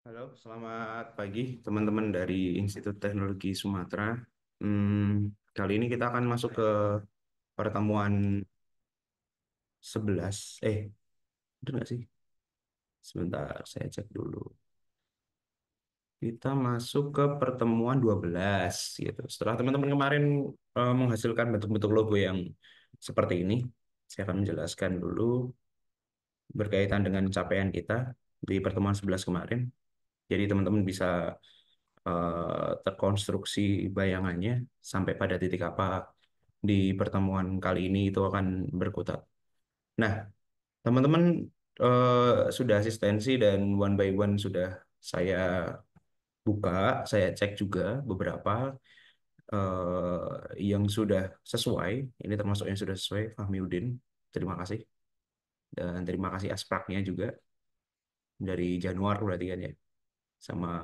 Halo, selamat pagi teman-teman dari Institut Teknologi Sumatera. Kali ini kita akan masuk ke pertemuan 11. Bener nggak sih? Sebentar, saya cek dulu. Kita masuk ke pertemuan 12, gitu. Setelah teman-teman kemarin menghasilkan bentuk-bentuk logo yang seperti ini, saya akan menjelaskan dulu berkaitan dengan capaian kita di pertemuan 11 kemarin. Jadi teman-teman bisa terkonstruksi bayangannya sampai pada titik apa di pertemuan kali ini itu akan berkutat. Nah, teman-teman sudah asistensi dan one by one sudah saya buka, saya cek juga beberapa yang sudah sesuai. Ini termasuk yang sudah sesuai, Fahmiudin. Terima kasih. Dan terima kasih Aspraknya juga dari Januar berarti kan ya. Sama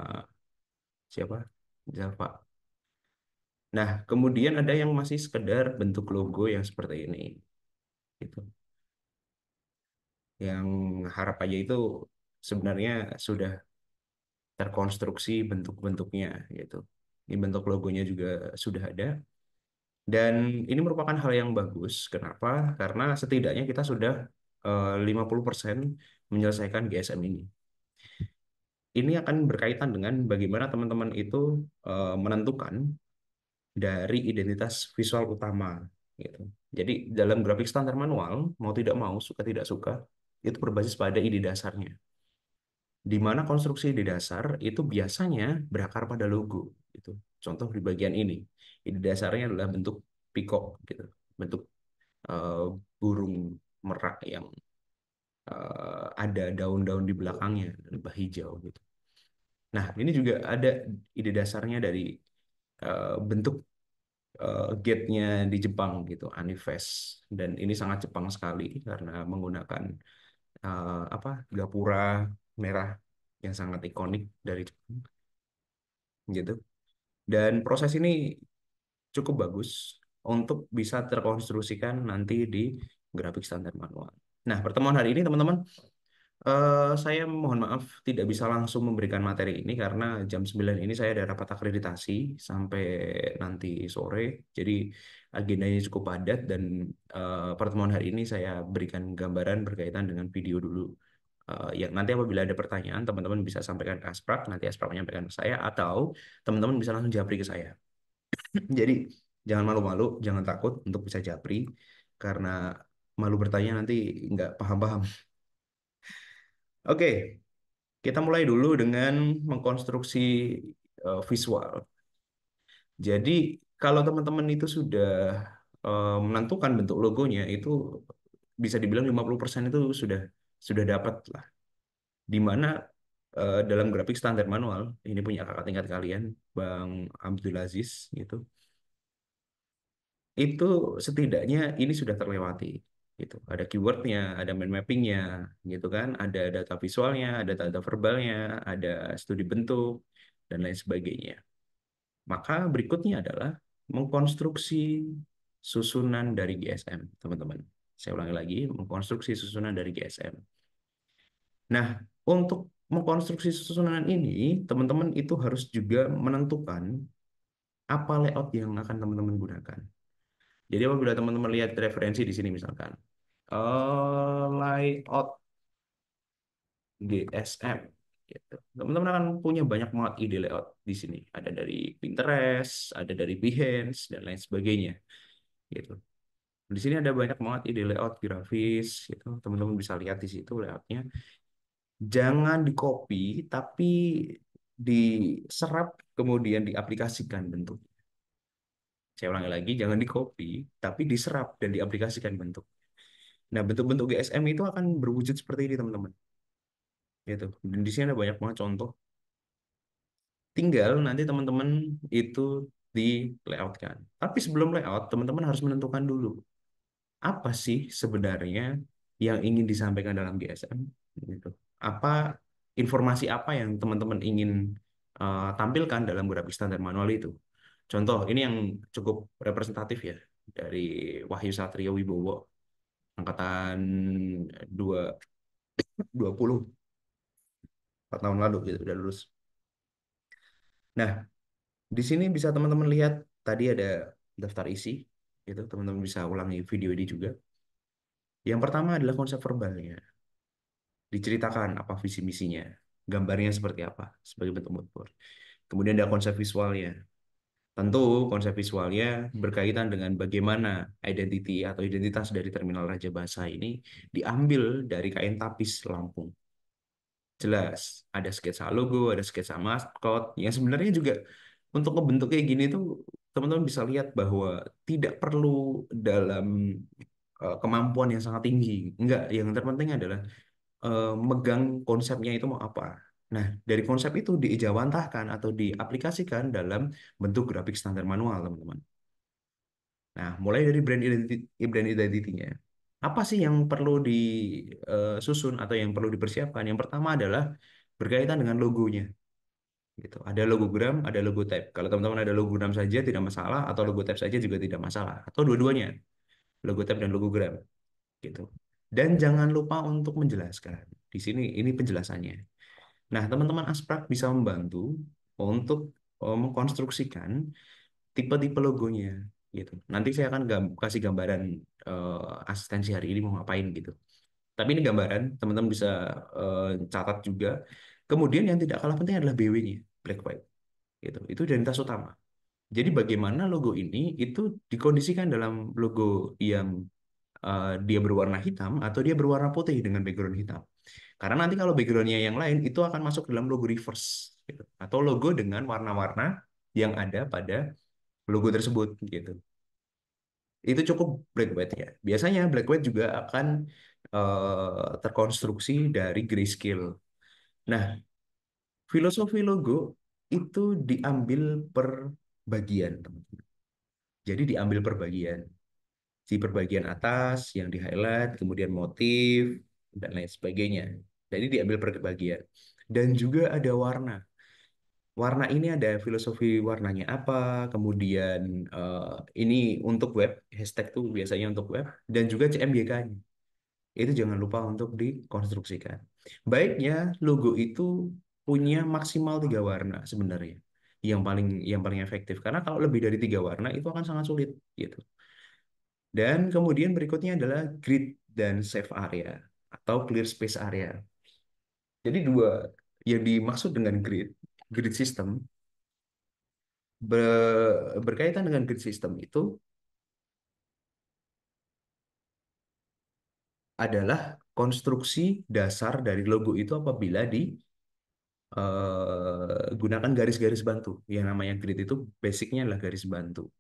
siapa? Zalfa. Nah, kemudian ada yang masih sekedar bentuk logo yang seperti ini, gitu. Yang harap aja itu sebenarnya sudah terkonstruksi bentuk-bentuknya, gitu. Ini bentuk logonya juga sudah ada. Dan ini merupakan hal yang bagus. Kenapa? Karena setidaknya kita sudah 50% menyelesaikan GSM ini. Ini akan berkaitan dengan bagaimana teman-teman itu menentukan dari identitas visual utama, gitu. Jadi dalam grafik standar manual, mau tidak mau, suka tidak suka, itu berbasis pada ide dasarnya. Di mana konstruksi ide dasar itu biasanya berakar pada logo, gitu. Contoh di bagian ini, ide dasarnya adalah bentuk peacock, gitu, bentuk eh, burung merak yang ada daun-daun di belakangnya, lebah hijau, gitu. Nah, ini juga ada ide dasarnya dari bentuk gate-nya di Jepang gitu, Anifest. Dan ini sangat Jepang sekali karena menggunakan apa gapura merah yang sangat ikonik dari Jepang gitu. Dan proses ini cukup bagus untuk bisa terkonstruksikan nanti di grafik standar manual. Nah, pertemuan hari ini teman-teman, saya mohon maaf tidak bisa langsung memberikan materi ini karena jam 9 ini saya ada rapat akreditasi sampai nanti sore. Jadi agendanya cukup padat dan pertemuan hari ini saya berikan gambaran berkaitan dengan video dulu. Yang nanti apabila ada pertanyaan, teman-teman bisa sampaikan ke Asprak, nanti Asprak menyampaikan ke saya, atau teman-teman bisa langsung japri ke saya. Jadi jangan malu-malu, jangan takut untuk bisa japri, karena malu bertanya nanti nggak paham-paham. Oke, kita mulai dulu dengan mengkonstruksi visual. Jadi kalau teman-teman itu sudah menentukan bentuk logonya, itu bisa dibilang 50% itu sudah dapat lah. Di mana dalam grafik standar manual, ini punya kakak tingkat kalian, Bang Abdul Aziz, gitu. Itu setidaknya ini sudah terlewati. Gitu. Ada keywordnya, ada mind mappingnya, gitu kan? Ada data visualnya, ada data verbalnya, ada studi bentuk, dan lain sebagainya. Maka berikutnya adalah mengkonstruksi susunan dari GSM, teman-teman. Saya ulangi lagi, mengkonstruksi susunan dari GSM. Nah, untuk mengkonstruksi susunan ini, teman-teman itu harus juga menentukan apa layout yang akan teman-teman gunakan. Jadi apabila teman-teman lihat referensi di sini misalkan, layout GSM, gitu. Teman-teman akan punya banyak banget ide layout di sini. Ada dari Pinterest, ada dari Behance, dan lain sebagainya, gitu. Di sini ada banyak banget ide layout grafis, gitu. Teman-teman bisa lihat di situ layoutnya. Jangan di-copy, tapi diserap kemudian diaplikasikan bentuk. Saya ulangi lagi, jangan di-copy, tapi diserap dan diaplikasikan bentuk. Nah, bentuk-bentuk GSM itu akan berwujud seperti ini, teman-teman. Gitu. Dan di sini ada banyak banget contoh. Tinggal nanti teman-teman itu di layoutkan. Tapi sebelum layout, teman-teman harus menentukan dulu apa sih sebenarnya yang ingin disampaikan dalam GSM. Gitu. Apa informasi apa yang teman-teman ingin tampilkan dalam grafik standar manual itu. Contoh, ini yang cukup representatif ya dari Wahyu Satrio Wibowo angkatan 20. tahun lalu gitu udah lulus. Nah, di sini bisa teman-teman lihat tadi ada daftar isi, gitu. Teman-teman bisa ulangi video ini juga. Yang pertama adalah konsep verbalnya, diceritakan apa visi misinya, gambarnya seperti apa sebagai bentuk mood. Kemudian ada konsep visualnya. Tentu konsep visualnya berkaitan dengan bagaimana identitas dari Terminal Raja Basa ini diambil dari kain tapis Lampung. Jelas, ada sketsa logo, ada sketsa maskot, yang sebenarnya juga untuk ngebentuk kayak gini tuh teman-teman bisa lihat bahwa tidak perlu dalam kemampuan yang sangat tinggi. Enggak, yang terpenting adalah megang konsepnya itu mau apa. Nah, dari konsep itu diijawantahkan atau diaplikasikan dalam bentuk grafik standar manual, teman-teman. Nah, mulai dari brand identity-nya. Apa sih yang perlu disusun atau yang perlu dipersiapkan? Yang pertama adalah berkaitan dengan logonya. Gitu. Ada logogram, ada logo type. Kalau teman-teman ada logogram saja tidak masalah, atau logo type saja juga tidak masalah. Atau dua-duanya, logo type dan logogram. Gitu. Dan jangan lupa untuk menjelaskan. Di sini ini penjelasannya. Nah, teman-teman Asprak bisa membantu untuk mengkonstruksikan tipe-tipe logonya gitu. Nanti saya akan kasih gambaran asistensi hari ini mau ngapain gitu. Tapi ini gambaran, teman-teman bisa catat juga. Kemudian yang tidak kalah penting adalah BW-nya, black white gitu. Itu identitas utama. Jadi bagaimana logo ini itu dikondisikan dalam logo yang dia berwarna hitam atau dia berwarna putih dengan background hitam. Karena nanti kalau backgroundnya yang lain itu akan masuk dalam logo reverse gitu. Atau logo dengan warna-warna yang ada pada logo tersebut gitu. Itu cukup black white ya. Biasanya black white juga akan terkonstruksi dari grayscale. Nah, filosofi logo itu diambil per bagian, teman-teman. Jadi diambil per bagian. Si perbagian atas yang di highlight, kemudian motif dan lain sebagainya. Jadi diambil per bagian. Dan juga ada warna. Warna ini ada filosofi warnanya apa, kemudian ini untuk web, hashtag tuh biasanya untuk web, dan juga CMYK-nya. Itu jangan lupa untuk dikonstruksikan. Baiknya logo itu punya maksimal 3 warna sebenarnya, yang paling efektif. Karena kalau lebih dari 3 warna itu akan sangat sulit gitu. Dan kemudian berikutnya adalah grid dan save area atau clear space area. Jadi dua yang dimaksud dengan grid system berkaitan dengan grid system itu adalah konstruksi dasar dari logo itu apabila gunakan garis-garis bantu. Yang namanya grid itu basicnya adalah garis bantu.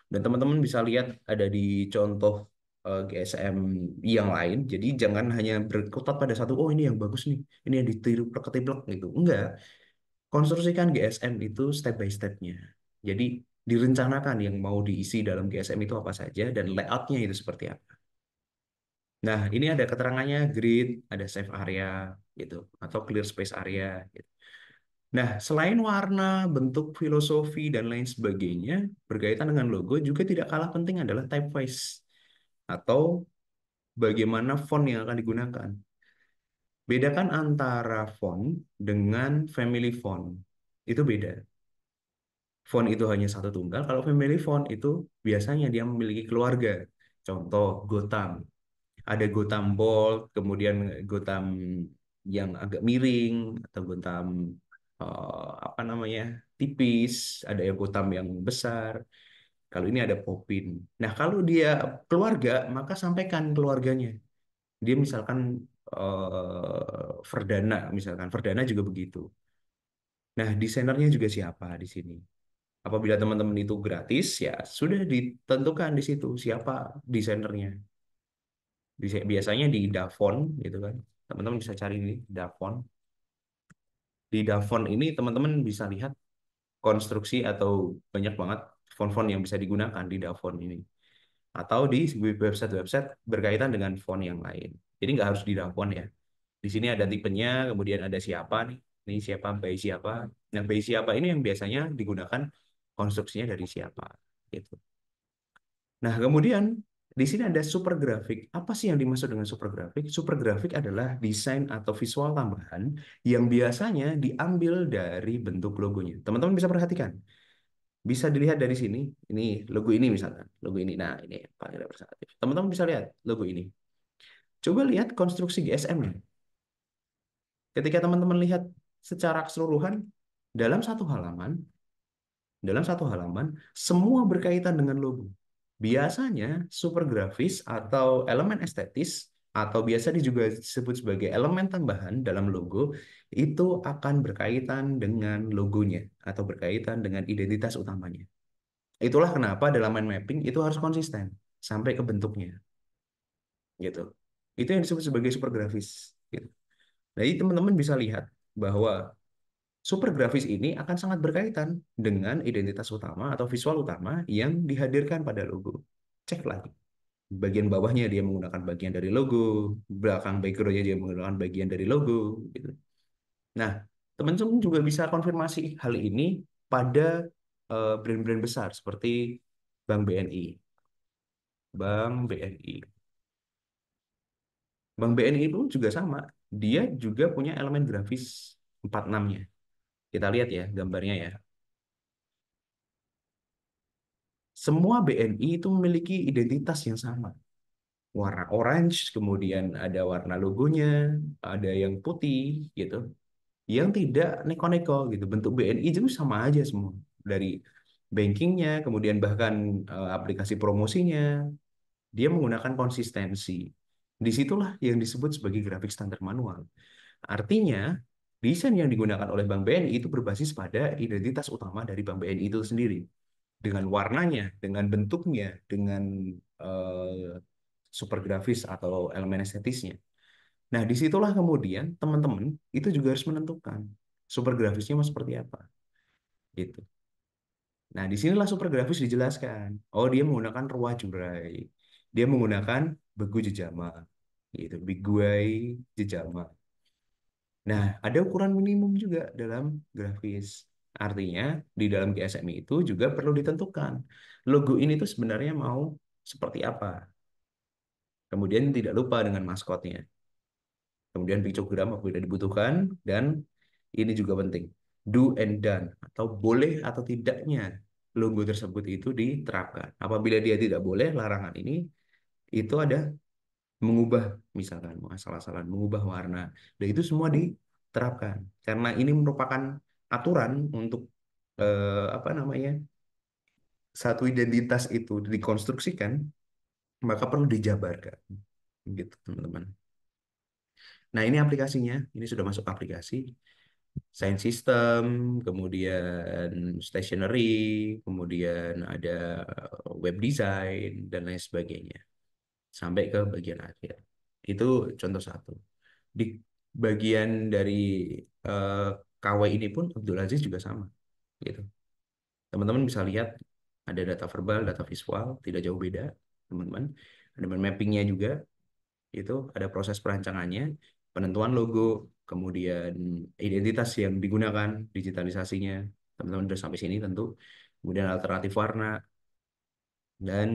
Dan teman-teman bisa lihat ada di contoh GSM yang lain. Jadi jangan hanya berkutat pada satu, oh ini yang bagus nih, ini yang ditiru ketiplek gitu. Enggak. Konstruksikan GSM itu step by step-nya. Jadi direncanakan yang mau diisi dalam GSM itu apa saja dan layout-nya itu seperti apa. Nah, ini ada keterangannya grid, ada save area gitu atau clear space area gitu. Nah, selain warna, bentuk, filosofi dan lain sebagainya berkaitan dengan logo juga tidak kalah penting adalah typeface atau bagaimana font yang akan digunakan. Bedakan antara font dengan family font. Itu beda. Font itu hanya satu tunggal, kalau family font itu biasanya dia memiliki keluarga. Contoh, Gotham. Ada Gotham bold, kemudian Gotham yang agak miring, atau Gotham apa namanya tipis, ada yang Gotham yang besar. Kalau ini ada Popin. Nah, kalau dia keluarga, maka sampaikan keluarganya. Dia misalkan Verdana, misalkan Verdana juga begitu. Nah, desainernya juga siapa di sini? Apabila teman-teman itu gratis, ya sudah ditentukan di situ siapa desainernya. Biasanya di Davon gitu kan. Teman-teman bisa cari di Davon. Di Davon ini teman-teman bisa lihat konstruksi atau banyak banget font-font yang bisa digunakan di Davon ini. Atau di website-website berkaitan dengan font yang lain. Jadi nggak harus di Davon ya. Di sini ada tipenya, kemudian ada siapa nih. Ini siapa, by siapa. Nah, by siapa ini yang biasanya digunakan konstruksinya dari siapa. Gitu. Nah, kemudian di sini ada super grafik. Apa sih yang dimaksud dengan super grafik? Super grafik adalah desain atau visual tambahan yang biasanya diambil dari bentuk logonya. Teman-teman bisa perhatikan. Bisa dilihat dari sini. Ini logo ini misalkan. Logo ini. Nah, ini yang paling representatif. Teman-teman bisa lihat logo ini. Coba lihat konstruksi GSM-nya. Ketika teman-teman lihat secara keseluruhan dalam satu halaman, dalam satu halaman, semua berkaitan dengan logo. Biasanya super grafis atau elemen estetis atau biasa juga disebut sebagai elemen tambahan dalam logo itu akan berkaitan dengan logonya atau berkaitan dengan identitas utamanya. Itulah kenapa dalam mind mapping itu harus konsisten sampai ke bentuknya, gitu. Itu yang disebut sebagai super grafis. Gitu. Jadi teman-teman bisa lihat bahwa super grafis ini akan sangat berkaitan dengan identitas utama atau visual utama yang dihadirkan pada logo. Cek lagi. Bagian bawahnya dia menggunakan bagian dari logo, belakang backgroundnya dia menggunakan bagian dari logo. Gitu. Nah, teman-teman juga bisa konfirmasi hal ini pada brand-brand besar seperti Bank BNI. Bank BNI. Bank BNI pun juga sama. Dia juga punya elemen grafis 46-nya. Kita lihat ya gambarnya ya. Semua BNI itu memiliki identitas yang sama. Warna orange, kemudian ada warna logonya, ada yang putih gitu. Yang tidak neko-neko gitu. Bentuk BNI itu sama aja semua. Dari bankingnya, kemudian bahkan aplikasi promosinya, dia menggunakan konsistensi. Disitulah yang disebut sebagai grafik standar manual. Artinya, desain yang digunakan oleh Bank BNI itu berbasis pada identitas utama dari Bank BNI itu sendiri. Dengan warnanya, dengan bentuknya, dengan eh, super grafis atau elemen estetisnya. Nah, disitulah kemudian teman-teman itu juga harus menentukan super grafisnya mau seperti apa. Gitu. Nah, disinilah super grafis dijelaskan. Oh, dia menggunakan ruah jurai. Dia menggunakan begu jejama. Gitu. Biguai jejama. Nah, ada ukuran minimum juga dalam grafis. Artinya, di dalam GSM itu juga perlu ditentukan. Logo ini tuh sebenarnya mau seperti apa. Kemudian tidak lupa dengan maskotnya. Kemudian piktogram apabila dibutuhkan. Dan ini juga penting. Do and done. Atau boleh atau tidaknya logo tersebut itu diterapkan. Apabila dia tidak boleh, larangan ini itu ada mengubah misalkan asal-asalan mengubah warna dan itu semua diterapkan karena ini merupakan aturan untuk apa namanya satu identitas itu dikonstruksikan maka perlu dijabarkan gitu teman-teman. Nah ini aplikasinya ini sudah masuk aplikasi Science System kemudian stationery kemudian ada web design dan lain sebagainya sampai ke bagian akhir itu contoh satu. Di bagian dari eh, KW ini pun Abdul Aziz juga sama gitu. Teman-teman bisa lihat ada data verbal, data visual, tidak jauh beda, teman-teman. Ada mappingnya juga, itu ada proses perancangannya, penentuan logo, kemudian identitas yang digunakan, digitalisasinya. Teman-teman sudah sampai sini tentu. Kemudian alternatif warna dan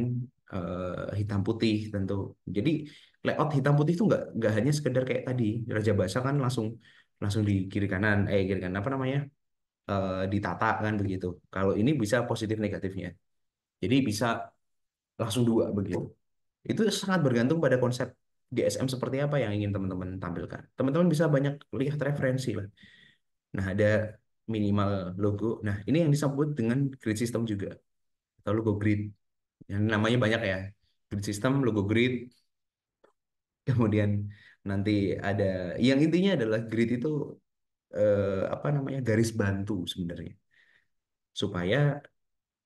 hitam putih tentu. Jadi layout hitam putih itu nggak hanya sekedar kayak tadi Raja Basa kan langsung langsung di kiri kanan kiri kanan apa namanya ditata kan begitu. Kalau ini bisa positif negatifnya. Jadi bisa langsung dua begitu. Itu sangat bergantung pada konsep GSM seperti apa yang ingin teman-teman tampilkan. Teman-teman bisa banyak lihat referensi lah. Nah ada minimal logo. Nah ini yang disebut dengan grid system juga atau logo grid. Yang namanya banyak ya. Grid system, logo grid, kemudian nanti ada yang intinya adalah grid itu apa namanya garis bantu sebenarnya supaya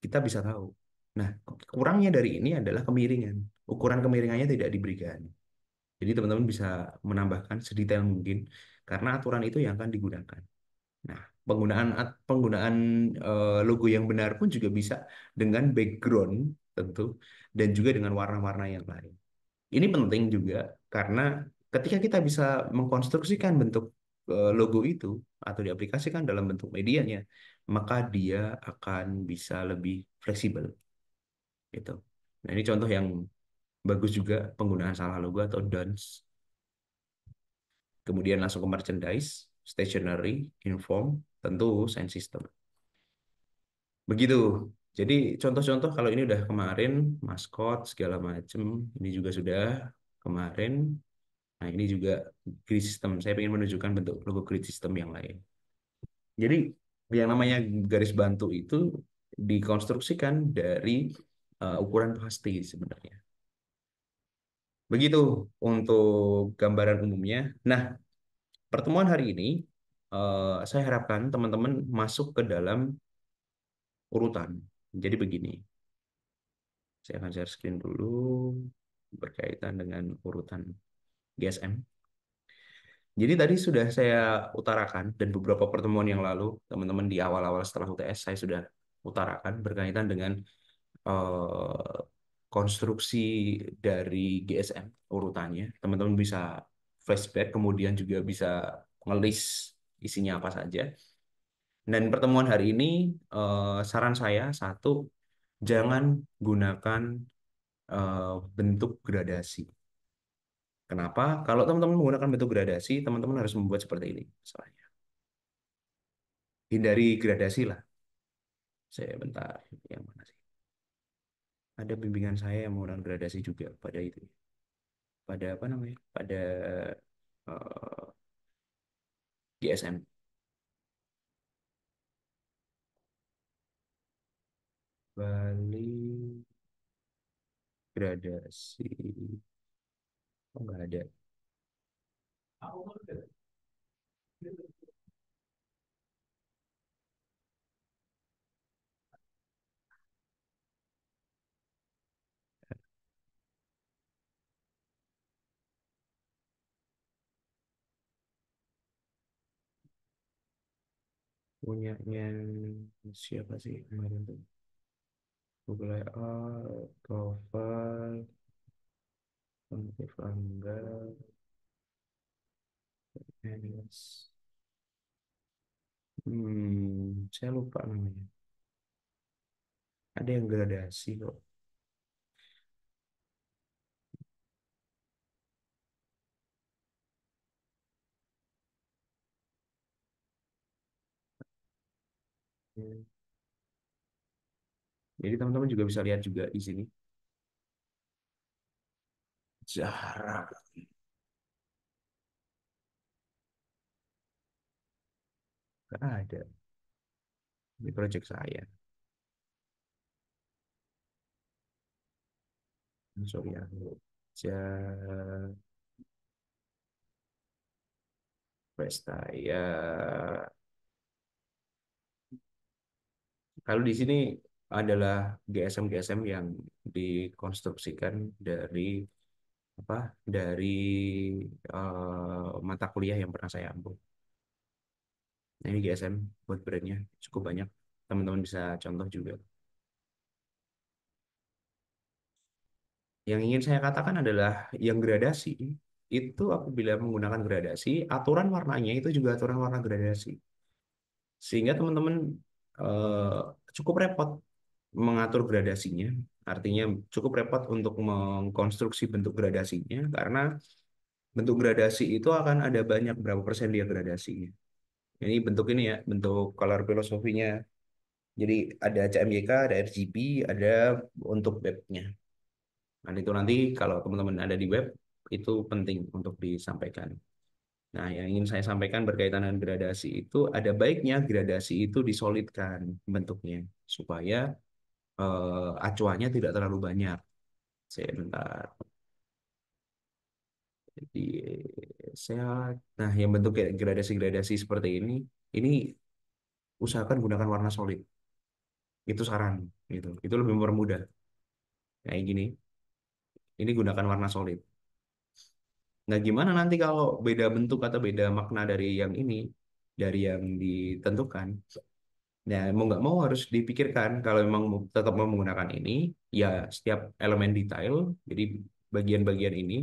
kita bisa tahu. Nah, kurangnya dari ini adalah kemiringan. Ukuran kemiringannya tidak diberikan. Jadi teman-teman bisa menambahkan sedetail mungkin karena aturan itu yang akan digunakan. Nah, penggunaan logo yang benar pun juga bisa dengan background tentu dan juga dengan warna-warna yang lain. Ini penting juga karena ketika kita bisa mengkonstruksikan bentuk logo itu atau diaplikasikan dalam bentuk medianya, maka dia akan bisa lebih fleksibel gitu. Nah, ini contoh yang bagus juga penggunaan salah logo atau don'ts. Kemudian langsung ke merchandise, stationery, inform, tentu sound system. Begitu. Jadi contoh-contoh kalau ini udah kemarin, maskot segala macam, ini juga sudah kemarin. Nah, ini juga grid system. Saya ingin menunjukkan bentuk logo grid system yang lain. Jadi yang namanya garis bantu itu dikonstruksikan dari ukuran pasti sebenarnya. Begitu untuk gambaran umumnya. Nah, pertemuan hari ini saya harapkan teman-teman masuk ke dalam urutan. Jadi begini, saya akan share screen dulu berkaitan dengan urutan GSM. Jadi tadi sudah saya utarakan dan beberapa pertemuan yang lalu, teman-teman di awal-awal setelah UTS saya sudah utarakan berkaitan dengan eh, konstruksi dari GSM urutannya. Teman-teman bisa flashback, kemudian juga bisa ngelis isinya apa saja. Dan pertemuan hari ini, saran saya satu, jangan gunakan bentuk gradasi. Kenapa? Kalau teman-teman menggunakan bentuk gradasi, teman-teman harus membuat seperti ini. Misalnya. Hindari gradasi lah. Saya bentar, yang mana sih? Ada bimbingan saya yang menggunakan gradasi juga pada itu. Pada apa namanya? Pada eh, GSM. Bali gradasi. Oh, nggak ada. Punyanya siapa sih kemarin tuh? Google Layout, Profile, Kontif Angga, Alias. Saya lupa namanya. Ada yang gradasi kok. Hmm. Jadi teman-teman juga bisa lihat juga di sini. Jarak. Nggak ada. Ini project saya. Sorry ya. Ja- Pesta. Ya. Kalau di sini adalah GSM-GSM yang dikonstruksikan dari apa? Dari mata kuliah yang pernah saya ambil. Nah, ini GSM buat brandnya cukup banyak. Teman-teman bisa contoh juga. Yang ingin saya katakan adalah yang gradasi itu apabila menggunakan gradasi, aturan warnanya itu juga aturan warna gradasi. Sehingga teman-teman eh, cukup repot mengatur gradasinya. Artinya cukup repot untuk mengkonstruksi bentuk gradasinya karena bentuk gradasi itu akan ada banyak berapa persen dia gradasinya. Ini bentuk ini ya, bentuk color filosofinya. Jadi ada CMYK, ada RGB, ada untuk webnya. Nah, itu nanti kalau teman-teman ada di web, itu penting untuk disampaikan. Nah, yang ingin saya sampaikan berkaitan dengan gradasi itu, ada baiknya gradasi itu disolidkan bentuknya, supaya acuannya tidak terlalu banyak. Saya bentar. Jadi, saya, nah yang bentuk kayak gradasi-gradasi seperti ini usahakan gunakan warna solid. Itu saran, gitu. Itu lebih mempermudah. Kayak gini, ini gunakan warna solid. Nah, gimana nanti kalau beda bentuk atau beda makna dari yang ini, dari yang ditentukan? Nah, mau nggak mau harus dipikirkan kalau memang tetap mau menggunakan ini, ya setiap elemen detail, jadi bagian-bagian ini,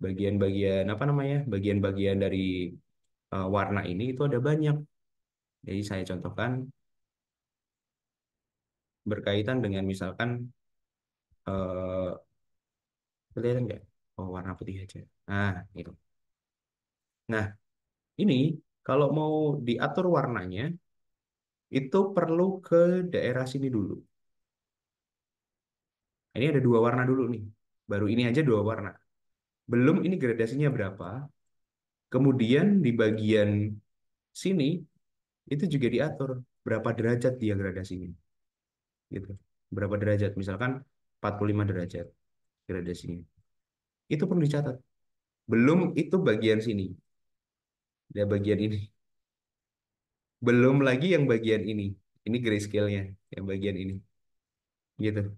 bagian-bagian apa namanya, bagian-bagian dari warna ini itu ada banyak. Jadi saya contohkan berkaitan dengan misalkan Kelihatan nggak? Oh, warna putih aja. Nah, itu. Nah, ini kalau mau diatur warnanya, itu perlu ke daerah sini dulu. Ini ada dua warna dulu nih. Baru ini aja dua warna. Belum ini gradasinya berapa. Kemudian di bagian sini itu juga diatur berapa derajat dia gradasinya. Gitu. Berapa derajat? Misalkan 45 derajat gradasinya. Itu perlu dicatat. Belum itu bagian sini. Ada bagian ini. Belum lagi yang bagian ini. Ini grayscale-nya. Yang bagian ini. Gitu.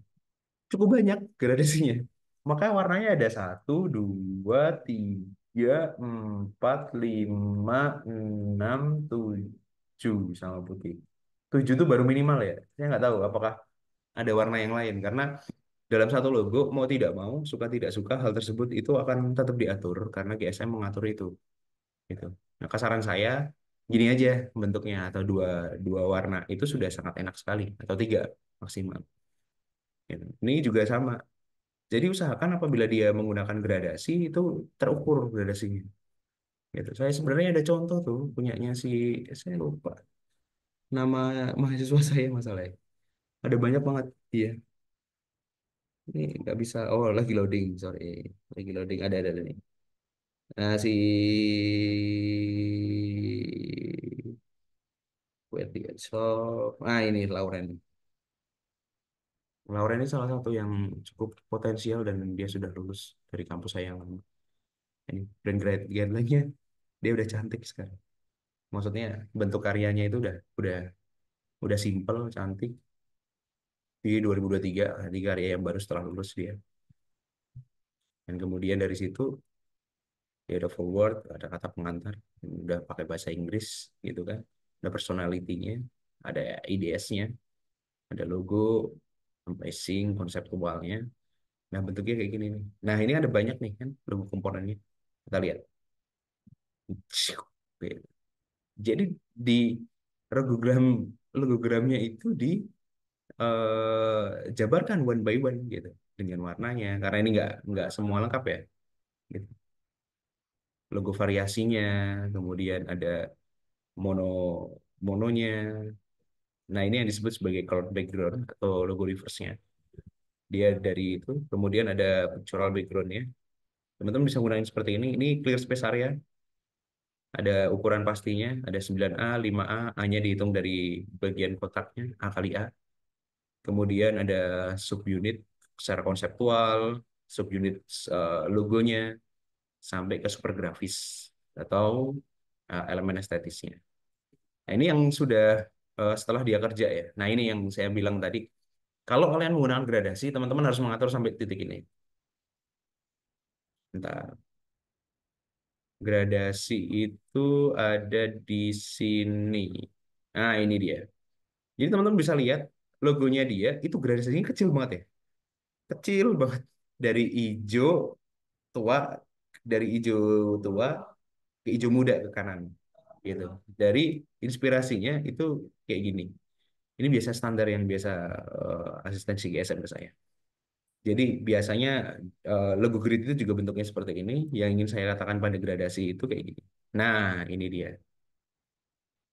Cukup banyak gradasinya. Maka warnanya ada satu, dua, tiga, empat, lima, enam, tujuh sama putih. Tujuh itu baru minimal ya. Saya nggak tahu apakah ada warna yang lain. Karena dalam satu logo, mau tidak mau, suka tidak suka, hal tersebut itu akan tetap diatur. Karena GSM mengatur itu. Gitu. Nah, kasaran saya, gini aja bentuknya. Atau dua, dua warna. Itu sudah sangat enak sekali. Atau tiga maksimal. Gitu. Ini juga sama. Jadi usahakan apabila dia menggunakan gradasi itu terukur gradasinya. Gitu. Saya sebenarnya ada contoh tuh punyanya si saya lupa nama mahasiswa saya masalahnya. Ada banyak banget. Iya. Ini nggak bisa. Oh, lagi loading. Sorry. Lagi loading. Ada nih. Nah, si where did it shop? Ah, ini Lauren. Lauren ini salah satu yang cukup potensial dan dia sudah lulus dari kampus saya yang lama. Ini dan guideline-nya dia udah cantik sekarang. Maksudnya bentuk karyanya itu udah simple, cantik. Di 2023 di karya yang baru setelah lulus dia. Dan kemudian dari situ dia ada forward, ada kata pengantar, udah pakai bahasa Inggris gitu kan. Ada personality-nya, ada IDS-nya, ada logo, amazing, konseptualnya. Nah, bentuknya kayak gini nih. Nah, ini ada banyak nih kan logo komponennya. Kita lihat. Jadi di logogram logogramnya itu jabarkan one by one gitu dengan warnanya karena ini nggak semua lengkap ya gitu. Logo variasinya kemudian ada mono mononya. Nah, ini yang disebut sebagai colored background atau logo reverse-nya. Dia dari itu kemudian ada pictorial background-nya. Teman-teman bisa gunain seperti ini clear space area, ada ukuran pastinya, ada 9A 5A, A-nya dihitung dari bagian kotaknya, A kali A. Kemudian ada subunit secara konseptual, subunit logonya, sampai ke super grafis atau elemen estetisnya. Nah, ini yang sudah setelah dia kerja ya. Nah, ini yang saya bilang tadi. Kalau kalian menggunakan gradasi, teman-teman harus mengatur sampai titik ini. Bentar. Gradasi itu ada di sini. Nah, ini dia. Jadi teman-teman bisa lihat logonya dia itu gradasinya kecil banget ya. Kecil banget. Dari hijau tua dari hijau tua ke hijau muda ke kanan gitu. Dari inspirasinya itu kayak gini. Ini biasa standar yang biasa asistensi GSM ke saya. Jadi biasanya logo grid itu juga bentuknya seperti ini. Yang ingin saya katakan pada gradasi itu kayak gini. Nah, ini dia.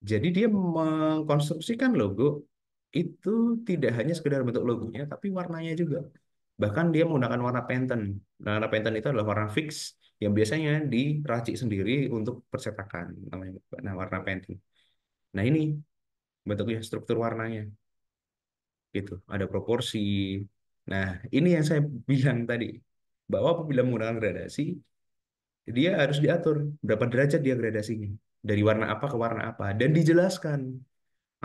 Jadi dia mengkonstruksikan logo itu tidak hanya sekedar bentuk logonya, tapi warnanya juga. Bahkan dia menggunakan warna Pantone. Nah, warna Pantone itu adalah warna fix yang biasanya diracik sendiri untuk percetakan. Namanya, nah, warna Pantone. Nah, ini bentuknya, struktur warnanya. Gitu. Ada proporsi. Nah, ini yang saya bilang tadi. Bahwa apabila menggunakan gradasi, dia harus diatur berapa derajat dia gradasinya. Dari warna apa ke warna apa. Dan dijelaskan.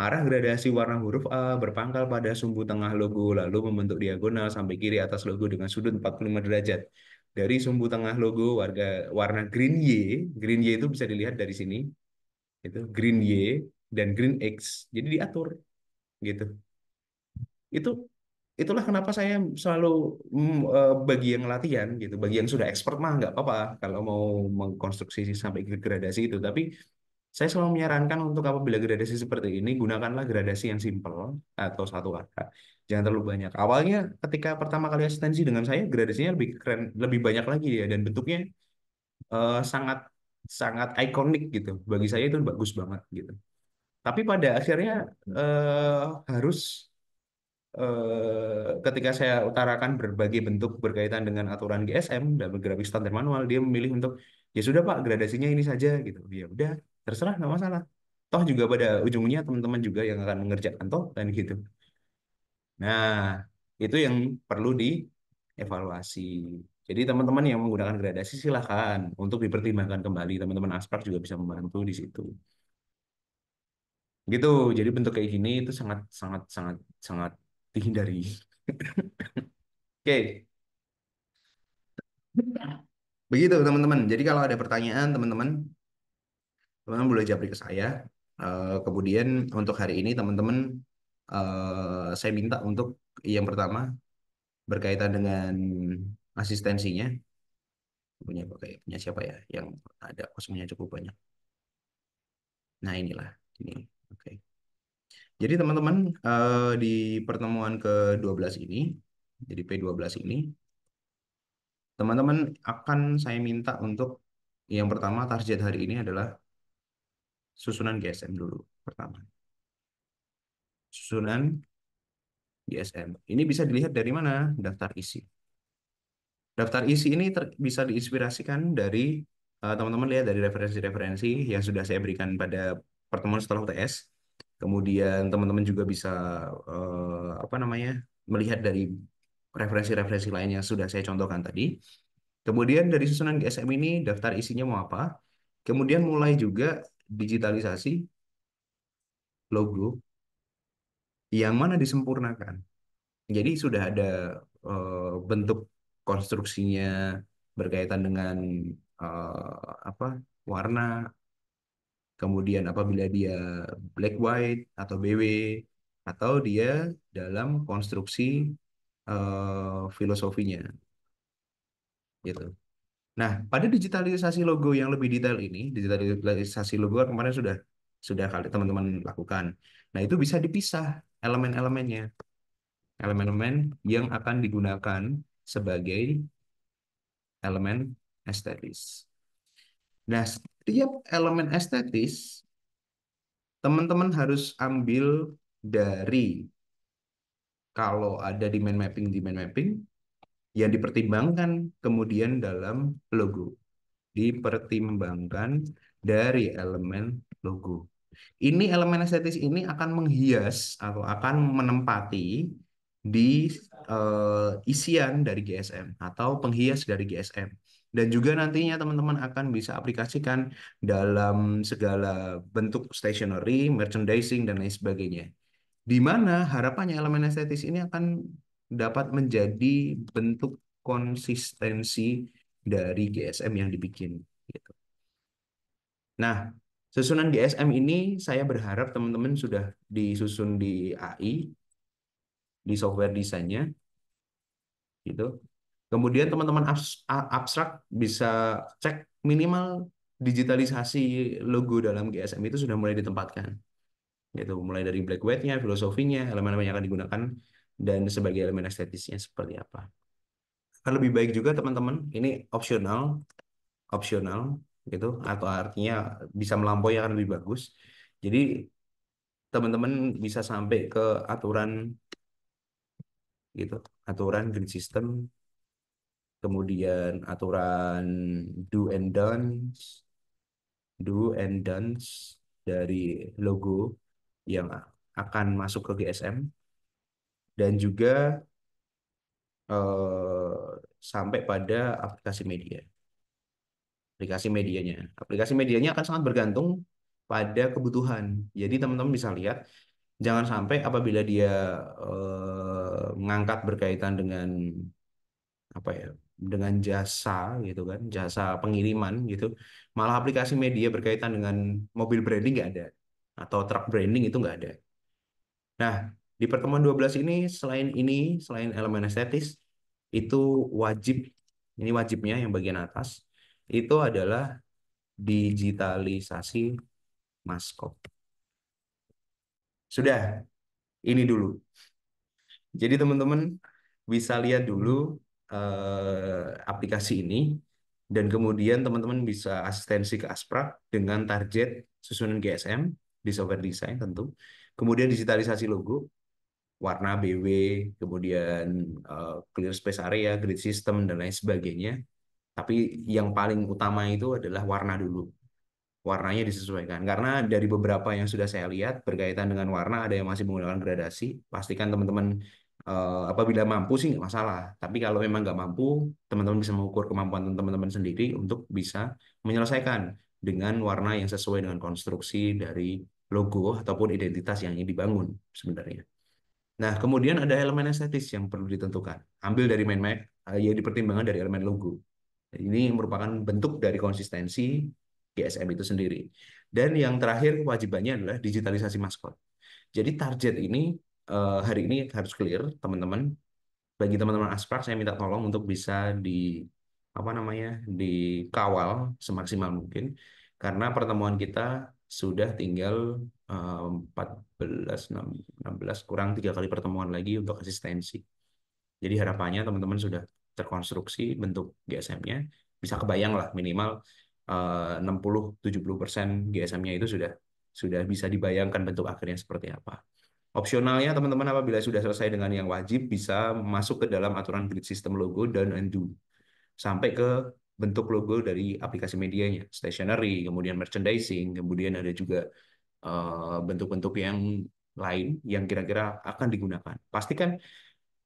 Arah gradasi warna huruf A berpangkal pada sumbu tengah logo, lalu membentuk diagonal sampai kiri atas logo dengan sudut 45 derajat. Dari sumbu tengah logo warna green Y itu bisa dilihat dari sini, itu green Y dan green X. Jadi diatur gitu. Itu itulah kenapa saya selalu bagi yang latihan gitu, bagi yang sudah expert mah nggak apa-apa kalau mau mengkonstruksi sampai ke gradasi itu, tapi Saya selalu menyarankan untuk apabila gradasi seperti ini, gunakanlah gradasi yang simpel atau satu kata. Jangan terlalu banyak. Awalnya ketika pertama kali asistensi dengan saya, gradasinya lebih keren, lebih banyak lagi ya, dan bentuknya sangat sangat ikonik gitu. Bagi saya itu bagus banget gitu. Tapi pada akhirnya eh, harus ketika saya utarakan berbagai bentuk berkaitan dengan aturan GSM dan grafik standar manual, dia memilih untuk ya sudah Pak, gradasinya ini saja gitu. Ya udah, terserah nggak masalah. Toh juga pada ujungnya teman-teman juga yang akan mengerjakan toh dan gitu. Nah, itu yang perlu dievaluasi. Jadi teman-teman yang menggunakan gradasi silahkan untuk dipertimbangkan kembali. Teman-teman Asprak juga bisa membantu di situ. Gitu. Jadi bentuk kayak gini itu sangat sangat sangat sangat dihindari. Oke. Begitu teman-teman. Jadi kalau ada pertanyaan teman-teman boleh japri ke saya. Kemudian untuk hari ini teman-teman saya minta untuk yang pertama berkaitan dengan asistensinya punya siapa ya yang ada kosongnya cukup banyak. Nah inilah ini. Oke. Jadi teman-teman di pertemuan ke-12 ini, jadi P12 ini, teman-teman akan saya minta untuk yang pertama target hari ini adalah susunan GSM dulu pertama. Susunan GSM. Ini bisa dilihat dari mana? Daftar isi. Daftar isi ini bisa diinspirasikan dari teman-teman lihat dari referensi-referensi yang sudah saya berikan pada pertemuan setelah UTS. Kemudian teman-teman juga bisa apa namanya melihat dari referensi-referensi lain yang sudah saya contohkan tadi. Kemudian dari susunan GSM ini daftar isinya mau apa? Kemudian mulai juga digitalisasi logo yang mana disempurnakan. Jadi sudah ada bentuk konstruksinya berkaitan dengan apa warna, kemudian apabila dia black white atau BW atau dia dalam konstruksi filosofinya gitu. Nah, pada digitalisasi logo yang lebih detail ini, digitalisasi logo kan kemarin sudah kali teman-teman lakukan. Nah, itu bisa dipisah elemen-elemennya, elemen-elemen yang akan digunakan sebagai elemen estetis. Nah, setiap elemen estetis teman-teman harus ambil dari kalau ada di mind mapping yang dipertimbangkan kemudian dalam logo. Dipertimbangkan dari elemen logo. Ini elemen estetis ini akan menghias atau akan menempati di isian dari GSM atau penghias dari GSM. Dan juga nantinya teman-teman akan bisa aplikasikan dalam segala bentuk stationery, merchandising, dan lain sebagainya. Di mana harapannya elemen estetis ini akan dapat menjadi bentuk konsistensi dari GSM yang dibikin. Gitu. Nah, susunan GSM ini saya berharap teman-teman sudah disusun di AI, di software desainnya, gitu. Kemudian teman-teman abstrak bisa cek minimal digitalisasi logo dalam GSM itu sudah mulai ditempatkan. Gitu, mulai dari black white-nya, filosofinya, elemen-elemen yang akan digunakan, dan sebagai elemen estetisnya seperti apa. Kan lebih baik juga teman-teman, ini opsional, opsional gitu, atau artinya bisa melampaui akan lebih bagus. Jadi teman-teman bisa sampai ke aturan gitu, aturan grid system, kemudian aturan do and don'ts, dari logo yang akan masuk ke GSM dan juga eh, sampai pada aplikasi media. Aplikasi medianya akan sangat bergantung pada kebutuhan. Jadi teman-teman bisa lihat, jangan sampai apabila dia mengangkat berkaitan dengan apa ya, dengan jasa gitu kan, jasa pengiriman gitu, malah aplikasi media berkaitan dengan mobil branding nggak ada, atau truck branding itu nggak ada. Nah, di pertemuan 12 ini, selain elemen estetis, itu wajib, ini wajibnya yang bagian atas, itu adalah digitalisasi Maskop. Sudah, ini dulu. Jadi teman-teman bisa lihat dulu aplikasi ini dan kemudian teman-teman bisa asistensi ke Asprak dengan target susunan GSM di software design tentu. Kemudian digitalisasi logo, warna BW, kemudian clear space area, grid system dan lain sebagainya. Tapi yang paling utama itu adalah warna dulu, warnanya disesuaikan. Karena dari beberapa yang sudah saya lihat berkaitan dengan warna, ada yang masih menggunakan gradasi. Pastikan teman-teman apabila mampu sih nggak masalah. Tapi kalau memang nggak mampu, teman-teman bisa mengukur kemampuan teman-teman sendiri untuk bisa menyelesaikan dengan warna yang sesuai dengan konstruksi dari logo ataupun identitas yang ingin dibangun sebenarnya. Nah, kemudian ada elemen estetis yang perlu ditentukan. Ambil dari main map, yang dipertimbangkan dari elemen logo. Ini merupakan bentuk dari konsistensi GSM itu sendiri. Dan yang terakhir kewajibannya adalah digitalisasi maskot. Jadi target ini hari ini harus clear, teman-teman. Bagi teman-teman Asprak, saya minta tolong untuk bisa apa namanya dikawal semaksimal mungkin, karena pertemuan kita sudah tinggal 14, 16, kurang 3 kali pertemuan lagi untuk asistensi. Jadi harapannya teman-teman sudah terkonstruksi bentuk GSM-nya, bisa kebayang lah minimal 60-70% GSM-nya itu sudah bisa dibayangkan bentuk akhirnya seperti apa. Opsionalnya teman-teman apabila sudah selesai dengan yang wajib bisa masuk ke dalam aturan grid system logo dan undo sampai ke bentuk logo dari aplikasi medianya, stationery, kemudian merchandising, kemudian ada juga bentuk-bentuk yang lain yang kira-kira akan digunakan. Pastikan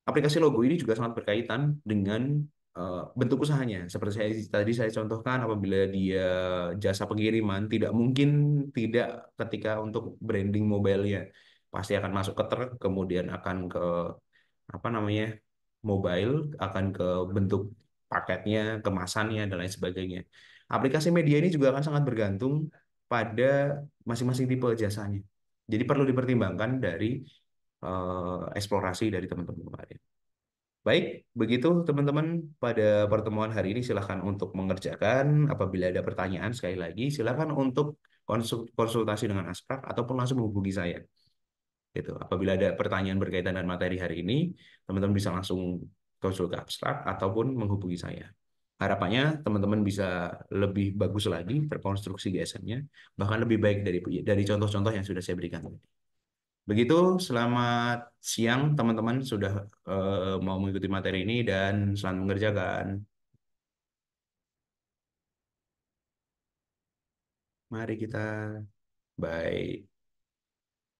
aplikasi logo ini juga sangat berkaitan dengan bentuk usahanya. Seperti tadi saya contohkan, apabila dia jasa pengiriman, tidak mungkin tidak ketika untuk branding mobile-nya. Pasti akan masuk ke truk, kemudian akan ke apa namanya mobile, akan ke bentuk paketnya, kemasannya, dan lain sebagainya. Aplikasi media ini juga akan sangat bergantung pada masing-masing tipe jasanya. Jadi perlu dipertimbangkan dari eksplorasi dari teman-teman kemarin. Baik, begitu teman-teman pada pertemuan hari ini silahkan untuk mengerjakan. Apabila ada pertanyaan, sekali lagi silahkan untuk konsultasi dengan Asprak ataupun langsung menghubungi saya. Gitu. Apabila ada pertanyaan berkaitan dengan materi hari ini, teman-teman bisa langsung konsul ke Asprak ataupun menghubungi saya. Harapannya teman-teman bisa lebih bagus lagi terkonstruksi GSM-nya, bahkan lebih baik dari contoh-contoh yang sudah saya berikan tadi. Begitu, selamat siang teman-teman sudah mau mengikuti materi ini dan selamat mengerjakan. Mari kita, bye.